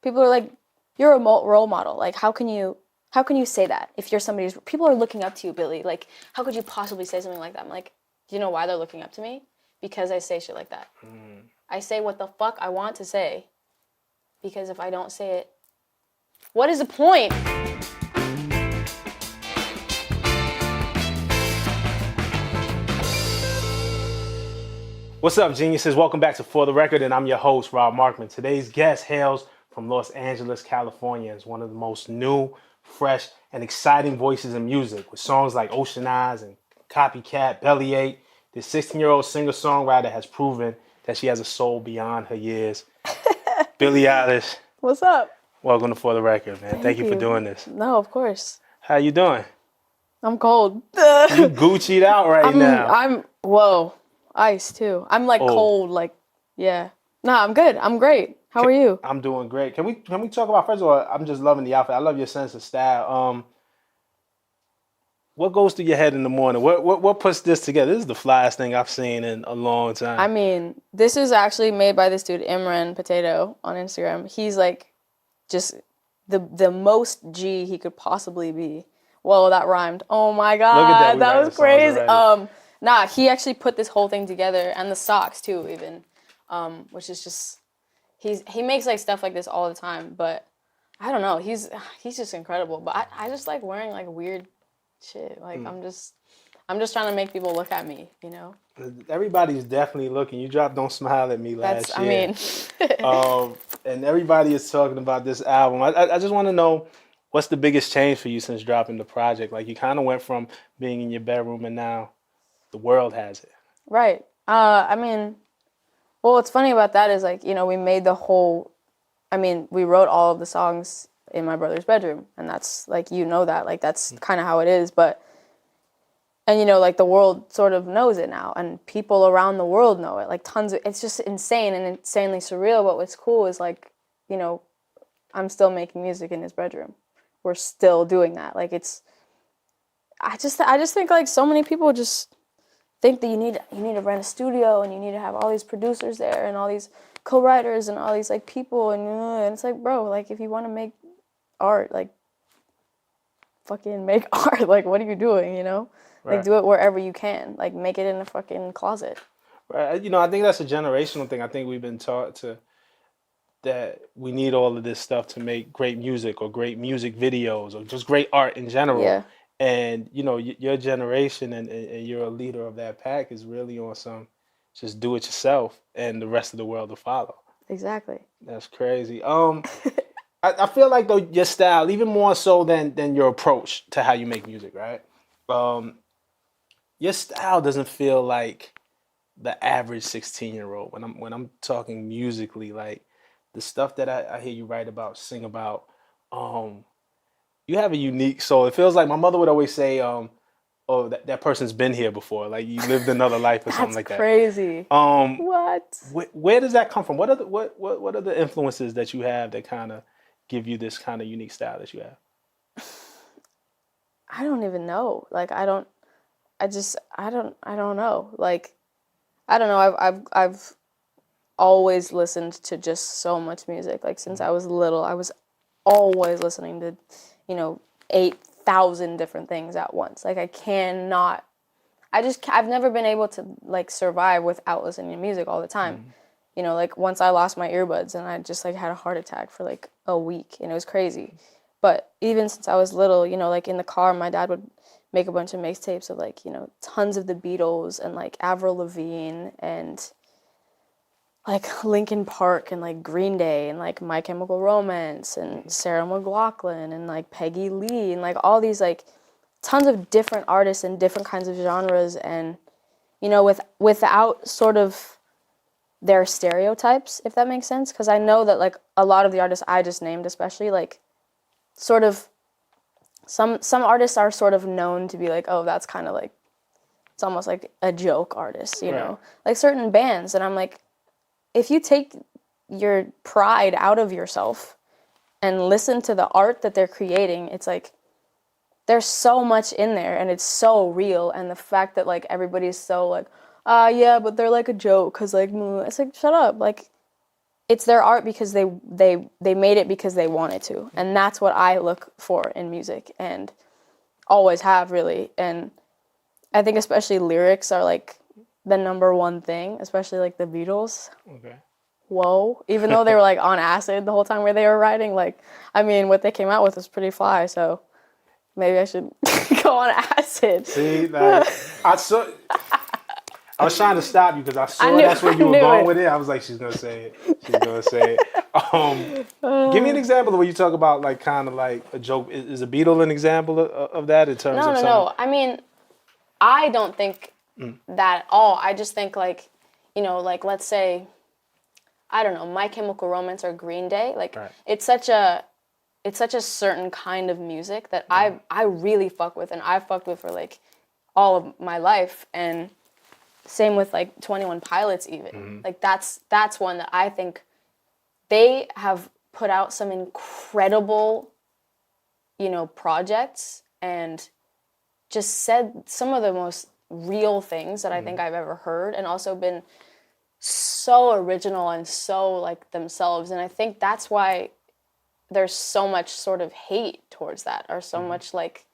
People are like, you're a role model. Like, how can you say that if you're somebody's, people are looking up to you, Billie. Like, how could you possibly say something like that? I'm like, do you know why they're looking up to me? Because I say shit like that. I say what the fuck I want to say. Because if I don't say it, what is the point? What's up, geniuses? Welcome back to For the Record, and I'm your host, Rob Markman. Today's guest hails from Los Angeles, California. Is one of the most new, fresh, and exciting voices in music, with songs like Ocean Eyes and Copycat, Bellyache. This 16-year-old singer-songwriter has proven that she has a soul beyond her years. Billie Eilish. What's up? Welcome to For the Record, man. Thank you for doing this. No, of course. How you doing? I'm cold. You Gucci'd out now. Whoa. Ice too. I'm like cold, like, yeah. Nah, I'm good. I'm great. How are you? I'm doing great. Can we talk about, first of all, I'm just loving the outfit. I love your sense of style. What goes through your head in the morning? What puts this together? This is the flyest thing I've seen in a long time. I mean, this is actually made by this dude, Imran Potato, on Instagram. He's like just the most G he could possibly be. Whoa, that rhymed. Oh my God. Look at that. That was crazy. Nah, he actually put this whole thing together, and the socks too, even, which is just, he makes like stuff like this all the time. But I don't know, he's just incredible. But I just like wearing like weird shit. Like I'm just trying to make people look at me, you know. Everybody's definitely looking. You dropped "Don't Smile at Me" last year. I mean, and everybody is talking about this album. I just want to know, what's the biggest change for you since dropping the project? Like, you kind of went from being in your bedroom and now the world has it. Right. I mean, well, what's funny about that is, like, you know, we wrote all of the songs in my brother's bedroom, and that's, like, you know that, like, that's kind of how it is, and, you know, like, the world sort of knows it now, and people around the world know it, like, it's just insane and insanely surreal, but what's cool is, like, you know, I'm still making music in his bedroom. We're still doing that. Like, I just think, like, so many people just think that you need to rent a studio and you need to have all these producers there and all these co-writers and all these like people and it's like, bro, like, if you want to make art, like, fucking make art. Like, what are you doing, you know? Right. Like, do it wherever you can. Like, make it in a fucking closet. Right. You know, I think that's a generational thing. I think we've been taught that we need all of this stuff to make great music or great music videos or just great art in general. Yeah. And, you know, your generation and you're a leader of that pack is really on some just do it yourself and the rest of the world will follow. Exactly. That's crazy. I feel like, though, your style, even more so than your approach to how you make music, right? Your style doesn't feel like the average 16-year-old. When I'm talking musically, like the stuff that I hear you write about, sing about, you have a unique soul. It feels like my mother would always say, oh, that person's been here before. Like, you lived another life or something like that. That's crazy. What? Where does that come from? What are the influences that you have that kind of give you this kind of unique style that you have? I don't even know. Like, I don't know. Like, I don't know. I've always listened to just so much music. Like, since I was little, I was always listening to, you know, 8,000 different things at once. Like, I've never been able to, like, survive without listening to music all the time. Mm-hmm. You know, like, once I lost my earbuds and I just, like, had a heart attack for, like, a week, and it was crazy. But even since I was little, you know, like, in the car, my dad would make a bunch of mixtapes of, like, you know, tons of the Beatles and, like, Avril Lavigne and, like, Linkin Park and, like, Green Day and, like, My Chemical Romance and Sarah McLachlan and, like, Peggy Lee and, like, all these, like, tons of different artists and different kinds of genres, and, you know, without sort of their stereotypes, if that makes sense, because I know that, like, a lot of the artists I just named, especially, like, sort of some artists are sort of known to be like, oh, that's kind of like, it's almost like a joke artist, you know, like certain bands, and I'm like, if you take your pride out of yourself and listen to the art that they're creating, it's like, there's so much in there and it's so real. And the fact that, like, everybody's so like, yeah, but they're like a joke, because, like, it's like, shut up. Like, it's their art because they made it because they wanted to. And that's what I look for in music and always have, really. And I think especially lyrics are like the number one thing, especially like the Beatles. Okay. Whoa. Even though they were like on acid the whole time where they were writing, like, I mean, what they came out with was pretty fly, so maybe I should go on acid. See, like, I was trying to stop you because I saw that's where you were knew going it. with it. I was like, she's gonna say it. She's gonna say it. Give me an example of where you talk about like kind of like a joke. Is a Beatle an example of that in terms of No. I mean, I don't think that at all. I just think like, you know, like let's say, I don't know, My Chemical Romance or Green Day. Like Right. it's such a certain kind of music that I really fuck with, and I've fucked with for like all of my life. And same with like 21 Pilots even. Like that's one that I think they have put out some incredible, you know, projects and just said some of the most real things that I think I've ever heard, and also been so original and so like themselves. And I think that's why there's so much sort of hate towards that, or so much like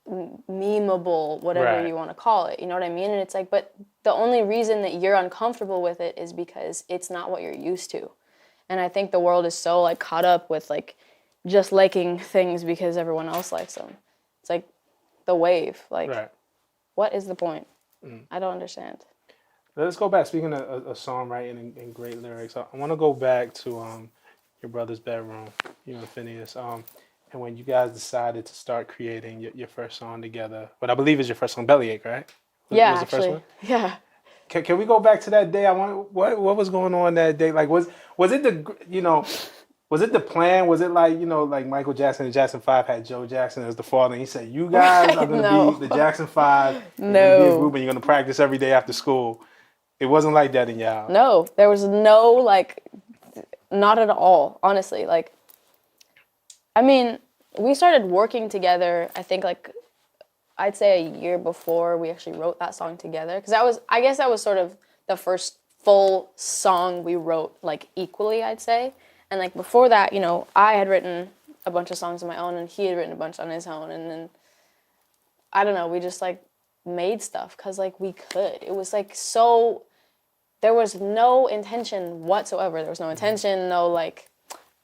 memeable, whatever you want to call it, you know what I mean? And it's like, but the only reason that you're uncomfortable with it is because it's not what you're used to. And I think the world is so like caught up with like just liking things because everyone else likes them. It's like the wave, like what is the point? I don't understand. Let's go back. Speaking of songwriting and great lyrics, I want to go back to your brother's bedroom, you and Phineas, and when you guys decided to start creating your first song together. What I believe is your first song, Bellyache, right? Yeah, was the actually. first one? Yeah. Can we go back to that day? I want what was going on that day? Like was it was it the plan? Was it like, you know, like Michael Jackson and Jackson 5 had Joe Jackson as the father, and he said, you guys are going to No. be the Jackson 5, you're going to be a group, and you're going to practice every day after school. It wasn't like that in your house. No, there was no, like, not at all, honestly. Like, I mean, we started working together, I think, like, I'd say a year before we actually wrote that song together. Because I guess that was sort of the first full song we wrote, like, equally, I'd say. And, like, before that, you know, I had written a bunch of songs of my own, and he had written a bunch on his own. And then, I don't know, we just, like, made stuff because, like, we could. It was, like, so... There was no intention whatsoever. There was no intention, no, like,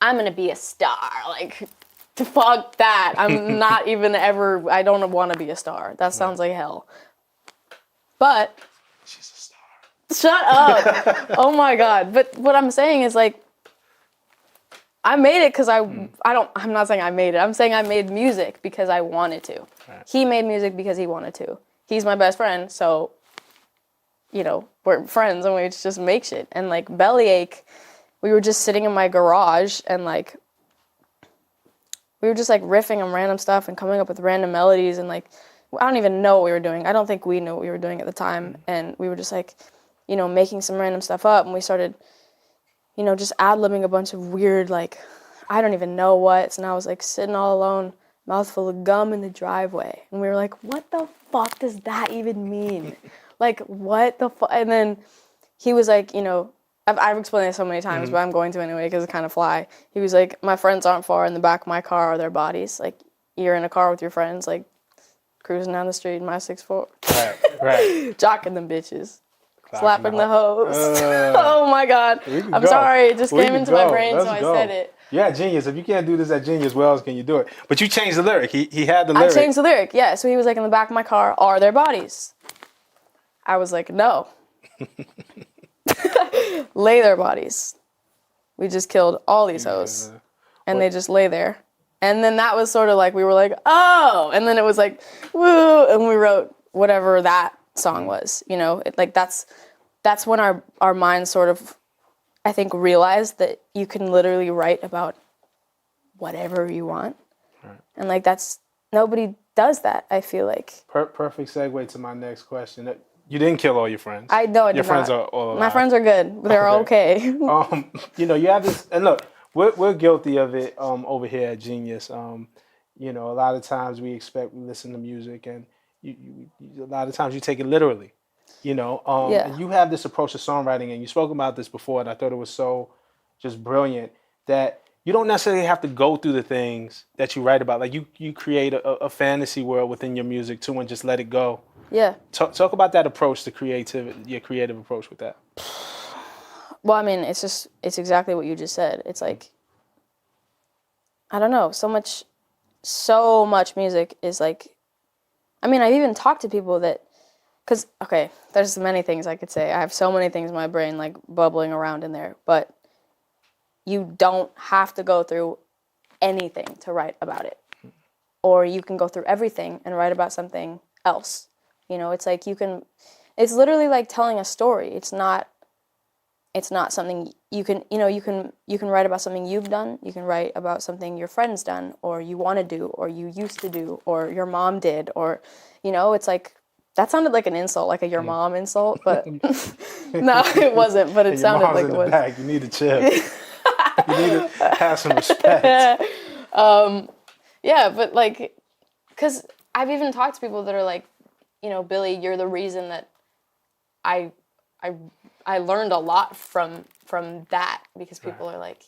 I'm going to be a star. Like, fuck that. I'm not even ever... I don't want to be a star. That sounds like hell. But... She's a star. Shut up. Oh, my God. But what I'm saying is, like, I made it because I'm not saying I made it. I'm saying I made music because I wanted to. Right. He made music because he wanted to. He's my best friend, so, you know, we're friends and we just make shit. And, like, Bellyache, we were just sitting in my garage and, like, we were just, like, riffing on random stuff and coming up with random melodies and, like, I don't even know what we were doing. I don't think we knew what we were doing at the time. And we were just, like, you know, making some random stuff up, and we started... you know, just ad-libbing a bunch of weird, like, I don't even know what. And I was, like, sitting all alone, mouthful of gum in the driveway. And we were like, what the fuck does that even mean? Like, what the fuck? And then he was like, you know, I've explained this so many times, but I'm going to anyway because it's kind of fly. He was like, my friends aren't far. In the back of my car are their bodies. Like, you're in a car with your friends, like, cruising down the street in my 6'4". Right. Jocking them bitches. Slapping the hose. Oh my God. I'm sorry. It just came into my brain, so I said it. Yeah, genius. If you can't do this at Genius, where else can you do it? But you changed the lyric. He had the lyric. I changed the lyric, yeah. So he was like, in the back of my car are their bodies. I was like, no. Lay their bodies. We just killed all these hoes. And they just lay there. And then that was sort of like, we were like, oh. And then it was like, woo. And we wrote whatever that song was, you know, like that's when our minds sort of, I think, realized that you can literally write about whatever you want. Right. And like nobody does that, I feel like. Perfect segue to my next question. You didn't kill all your friends. I know I did Your friends not. are all alive. My friends are good. They're okay. You know, you have this, and look, we're guilty of it over here at Genius. You know, a lot of times we listen to music, and you a lot of times you take it literally. You know, Yeah. and you have this approach to songwriting, and you spoke about this before, and I thought it was so just brilliant that you don't necessarily have to go through the things that you write about. Like you create a fantasy world within your music too, and just let it go. Yeah. Talk about that approach to creativity, your creative approach with that. Well, I mean, it's exactly what you just said. It's like, I don't know, so much music is like, I mean, I've even talked to people that, because, okay, there's many things I could say. I have so many things in my brain, like, bubbling around in there, but you don't have to go through anything to write about it. Or you can go through everything and write about something else. You know, it's like it's literally like telling a story. It's not something you can write about something you've done. You can write about something your friend's done, or you want to do, or you used to do, or your mom did, or, it's like, that sounded like an insult, like a your mom insult, but no, it wasn't, but it sounded like it was. Back. You need to chill. You need to have some respect. Yeah, but like, because I've even talked to people that are like, Billie, you're the reason that I learned a lot from that, because people are like,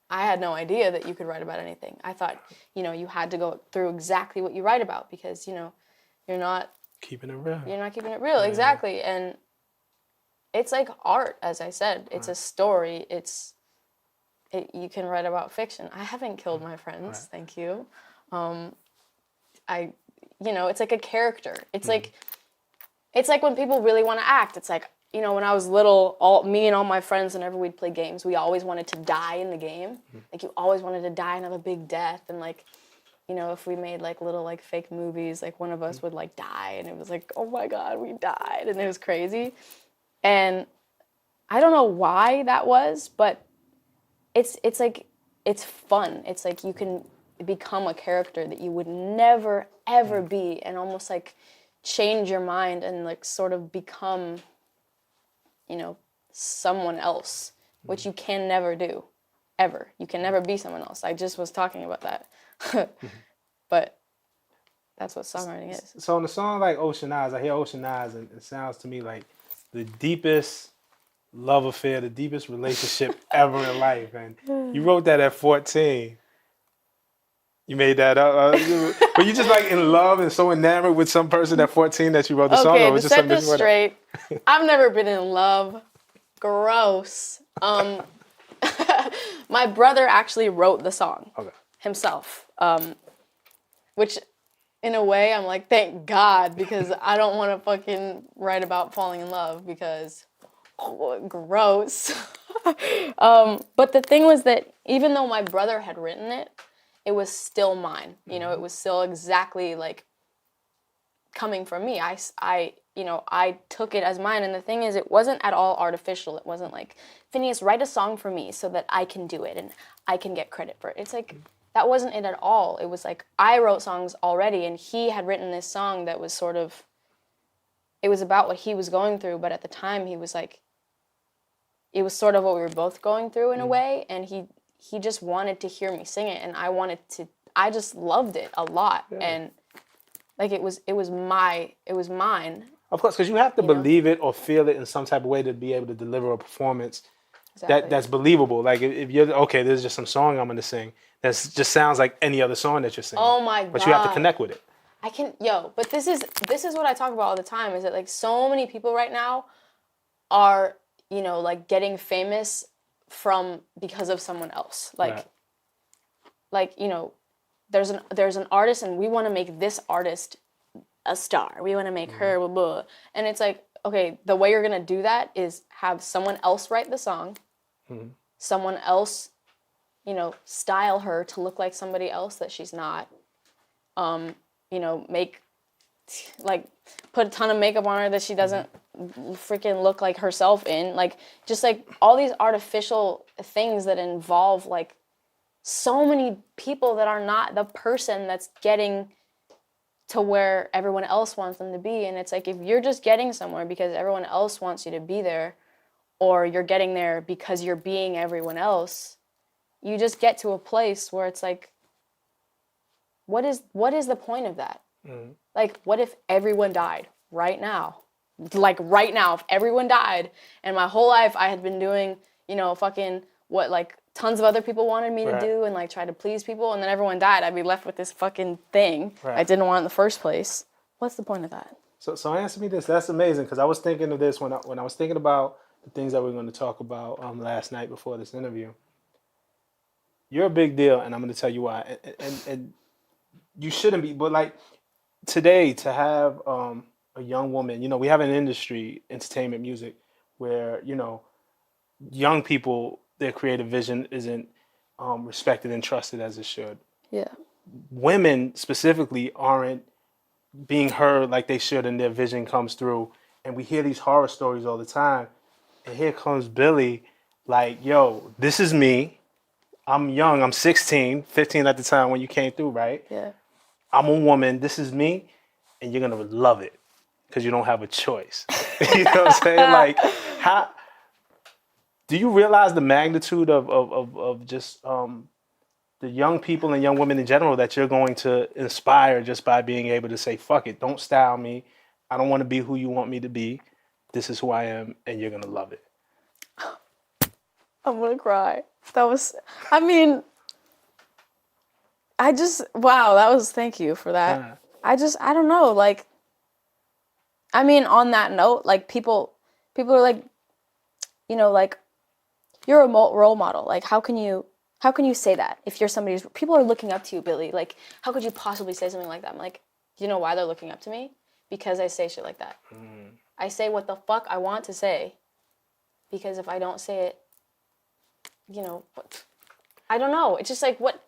I had no idea that you could write about anything. I thought, you had to go through exactly what you write about, because, you're not keeping it real. You're not keeping it real, exactly. And it's like art, as I said. It's a story. You can write about fiction. I haven't killed my friends, thank you. It's like a character. It's like when people really want to act. It's like, when I was little, me and all my friends, whenever we'd play games, we always wanted to die in the game. Like, you always wanted to die and have a big death. And like, if we made like little like fake movies, like one of us would like die, and it was like, oh my God, we died, and it was crazy. And I don't know why that was, but it's like, it's fun. It's like you can become a character that you would never ever be, and almost like change your mind and like sort of become, someone else, which you can never do, ever. You can never be someone else. I just was talking about that. But that's what songwriting is. So in a song like Ocean Eyes, I hear Ocean Eyes, and it sounds to me like the deepest love affair, the deepest relationship ever in life. And you wrote that at 14. You made that up. Were you just like in love and so enamored with some person at 14 that you wrote the song? Okay, or was to just set this straight, I've never been in love. Gross. My brother actually wrote the song himself, which in a way I'm like, thank God, because I don't want to fucking write about falling in love, because gross. But the thing was that even though my brother had written it, it was still mine. It was still exactly like coming from me. I took it as mine. And the thing is, it wasn't at all artificial. It wasn't like, Phineas, write a song for me so that I can do it and I can get credit for it. It's like, that wasn't it at all. It was like, I wrote songs already, and he had written this song that was sort of, it was about what he was going through, but at the time he was like, it was sort of what we were both going through in a way, and he just wanted to hear me sing it, and I just loved it a lot, and like it was mine. Of course, because you have to believe it or feel it in some type of way to be able to deliver a performance that's believable. Like if you're, okay, there's just some song I'm going to sing that just sounds like any other song that you're singing. Oh my God. But you have to connect with it. But this is what I talk about all the time, is that like so many people right now are, like getting famous because of someone else. Like, there's an artist, and we want to make this artist a star. We want to make her blah, blah. And it's like, okay, the way you're going to do that is have someone else write the song, someone else, style her to look like somebody else that she's not, make, like, put a ton of makeup on her that she doesn't freaking look like herself in. Like, just like all these artificial things that involve like so many people that are not the person that's getting to where everyone else wants them to be. And it's like, if you're just getting somewhere because everyone else wants you to be there, or you're getting there because you're being everyone else, you just get to a place where it's like, what is the point of that? Like, what if everyone died right now. Like right now, if everyone died and my whole life I had been doing, you know, fucking what like tons of other people wanted me to do and like try to please people, and then everyone died, I'd be left with this fucking thing I didn't want in the first place. What's the point of that? So answer me this. That's amazing, because I was thinking of this when I was thinking about the things that we were going to talk about last night before this interview. You're a big deal, and I'm going to tell you why. And you shouldn't be, but like today to have a young woman, you know, we have an industry, entertainment music, where, you know, young people, their creative vision isn't respected and trusted as it should. Yeah. Women specifically aren't being heard like they should, and their vision comes through. And we hear these horror stories all the time. And here comes Billie, like, yo, this is me. I'm young. I'm 16, 15 at the time when you came through, right? Yeah. I'm a woman. This is me. And you're going to love it because you don't have a choice. You know what I'm saying? Like, how do you realize the magnitude of just the young people and young women in general that you're going to inspire just by being able to say, fuck it, don't style me. I don't want to be who you want me to be. This is who I am, and you're going to love it. I'm going to cry. That was, I mean, thank you for that. I don't know, like, I mean, on that note, like, people are like, you know, like, you're a role model. Like, how can you say that if you're somebody who's, people are looking up to you, Billie? Like, how could you possibly say something like that? I'm like, do you know why they're looking up to me? Because I say shit like that. I say what the fuck I want to say. Because if I don't say it, you know, I don't know. It's just like, what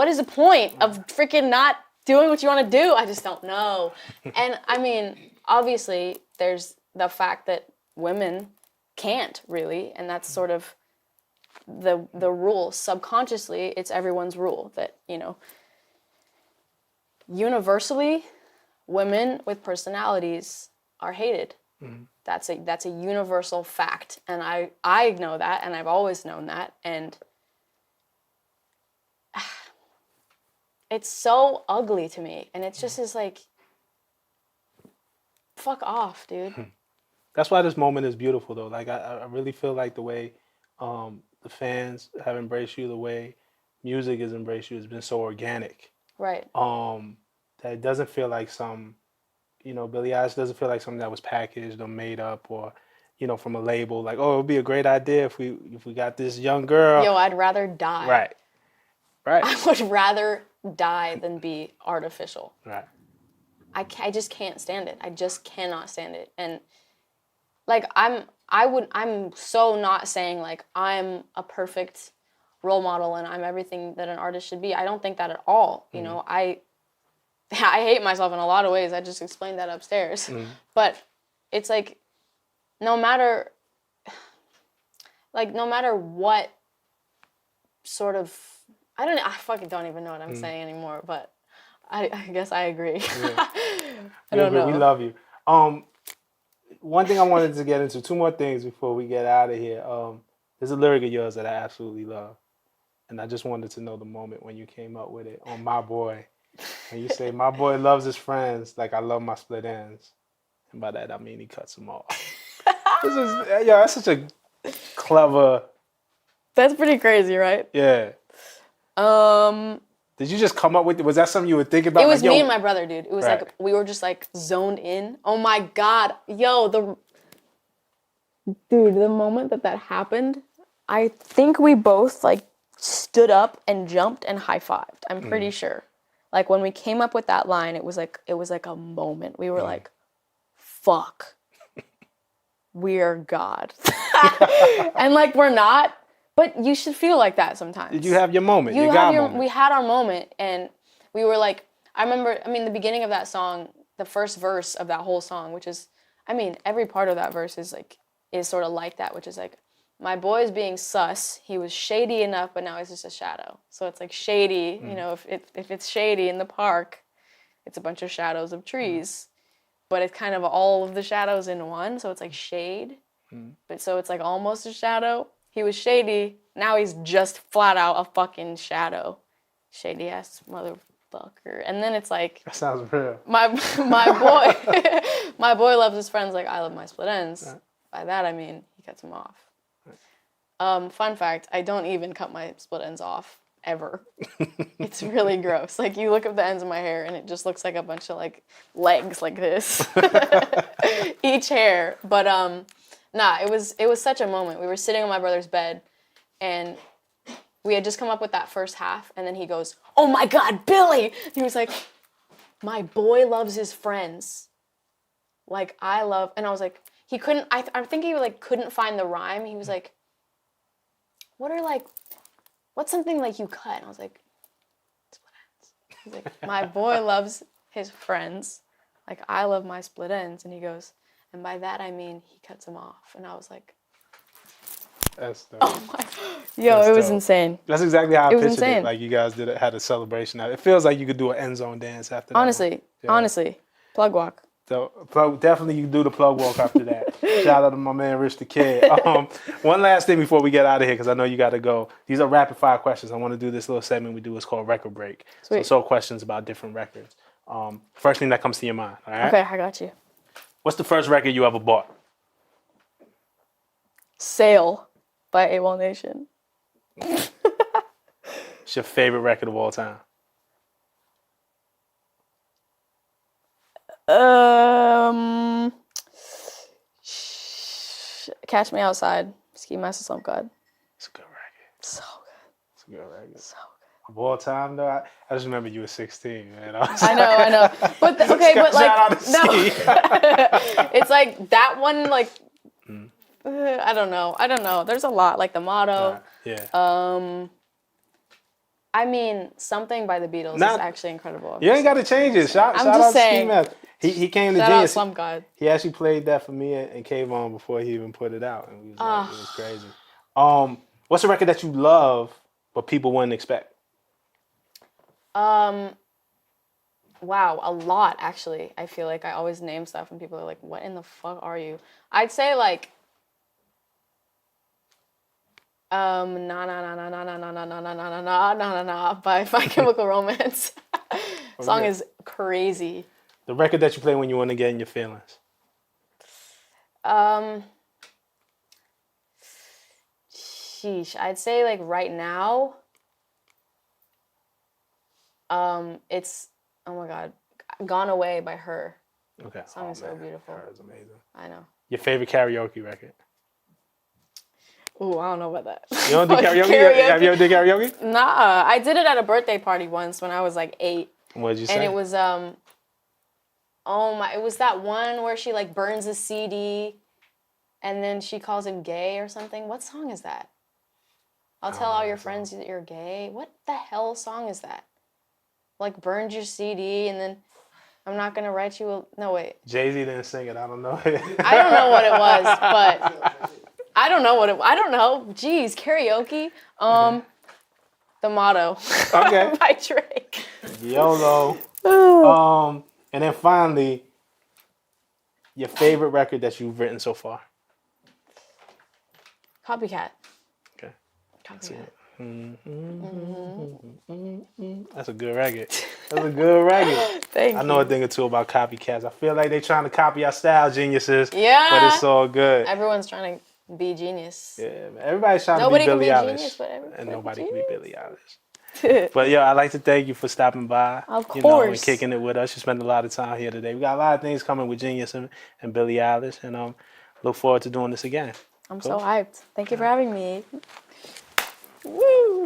is the point of freaking not doing what you want to do? I just don't know. And I mean, obviously, there's the fact that women can't really, and that's sort of the rule. Subconsciously, it's everyone's rule that, you know, universally, women with personalities are hated. That's a universal fact, and I know that, and I've always known that, and it's so ugly to me, and it's just is like, fuck off, dude. That's why this moment is beautiful, though. Like, I really feel like the way the fans have embraced you, the way music has embraced you, has been so organic. Right. That it doesn't feel like some, you know, Billie Eilish doesn't feel like something that was packaged or made up, or, you know, from a label. Like, oh, it would be a great idea if we got this young girl. Yo, I'd rather die. Right. I would rather die than be artificial. Right. I just can't stand it. I just cannot stand it. And like, I'm so not saying like I'm a perfect role model and I'm everything that an artist should be. I don't think that at all. You know, I hate myself in a lot of ways. I just explained that upstairs. But it's like, no matter what sort of, I fucking don't even know what I'm saying anymore, but I guess I agree. Yeah. I don't know. We love you. One thing I wanted to get into, two more things before we get out of here. There's a lyric of yours that I absolutely love. And I just wanted to know the moment when you came up with it on My Boy. And you say, my boy loves his friends like I love my split ends. And by that, I mean he cuts them off. That's such a clever. That's pretty crazy, right? Yeah. Did you just come up with it? Was that something you were thinking about? It was like, me and my brother, dude. It was like, we were just like zoned in. Oh my God. Yo, the moment that happened, I think we both like stood up and jumped and high-fived. I'm pretty sure. Like when we came up with that line, it was like a moment. We were like, fuck. We're God. And like, we're not, but you should feel like that sometimes. Did you have your moment? We had our moment, and we were like, the beginning of that song, the first verse of that whole song, which is, every part of that verse is sort of like that, which is like, my boy's being sus. He was shady enough, but now he's just a shadow. So it's like shady, you know, if it's shady in the park, it's a bunch of shadows of trees. But it's kind of all of the shadows in one, so it's like shade. But so it's like almost a shadow. He was shady, now he's just flat out a fucking shadow. Shady ass mother fucker. And then it's like, That sounds real. my boy, my boy loves his friends like I love my split ends. Right. By that I mean he cuts them off. Fun fact, I don't even cut my split ends off ever. It's really gross. Like you look at the ends of my hair and it just looks like a bunch of like legs like this. Each hair. But nah, it was such a moment. We were sitting on my brother's bed and we had just come up with that first half and then he goes, "Oh my God, Billy!" He was like, "My boy loves his friends. Like I love," and I was like, he couldn't, I think he like couldn't find the rhyme. He was like, what's something like you cut? And I was like, split ends. He's like, "My boy loves his friends. Like I love my split ends." And he goes, "And by that I mean he cuts them off." And I was like, That's dope. oh my, yo, That's it was dope. insane. That's exactly how I It was pictured insane. it. Like you guys had a celebration. It feels like you could do an end zone dance after that. Honestly, plug walk. So definitely you can do the plug walk after that. Shout out to my man Rich the Kid. One last thing before we get out of here, because I know you got to go. These are rapid fire questions. I want to do this little segment we do. It's called Record Break. Sweet. So questions about different records. First thing that comes to your mind. All right. Okay, I got you. What's the first record you ever bought? Sail by AWOL Nation. It's your favorite record of all time. Catch Me Outside. Ski Master Slump God. It's a good record. So good. It's a good record. So good. Of all time, though, I just remember you were 16, man. I know. But okay, but Shout out like to no, Ski. it's like that one. Like I don't know. There's a lot. Like the motto. Yeah. I mean, Something by the Beatles is actually incredible. You ain't got to change it. Shout just out to saying. Ski Mask. He came to Shout out Genius. Slump God. He actually played that for me and Kayvon before he even put it out, and we was like, it was crazy. What's a record that you love but people wouldn't expect? Wow, a lot actually. I feel like I always name stuff and people are like, "What in the fuck are you?" I'd say like Na Na Na Na Na Na Na Na Na Na Na Na Na Na by My Chemical Romance. Song is crazy. The record that you play when you want to get in your feelings. Sheesh. I'd say like right now, it's, oh my God, Gone Away by Her. Okay. The song is so beautiful. Her is amazing. I know. Your favorite karaoke record? Ooh, I don't know about that. You don't do karaoke? Have you ever did karaoke? Nah, I did it at a birthday party once when I was like 8. What did you say? And it was it was that one where she like burns a CD and then she calls him gay or something. What song is that? I'll tell all your friends that you're gay. What the hell song is that? Like burned your CD and then I'm not gonna write you a, no wait. Jay-Z didn't sing it, I don't know. I don't know what it was, but I don't know. Jeez, karaoke. The Motto. Okay. By Drake. YOLO. And then finally, your favorite record that you've written so far? Copycat. Okay. Copycat. That's a good record. That's a good record. Thank you. I know a thing or two about copycats. I feel like they're trying to copy our style, geniuses. Yeah. But it's all good. Everyone's trying to be genius. Yeah, man. Everybody's trying Nobody to be Billie can be Eilish. genius, but everybody And can nobody be can be genius. Billie Eilish. But yo, I'd like to thank you for stopping by. Of And course. kicking it with us. You spent a lot of time here today. We got a lot of things coming with Genius and Billie Eilish. And look forward to doing this again. I'm so hyped. Thank you for having me. Woo!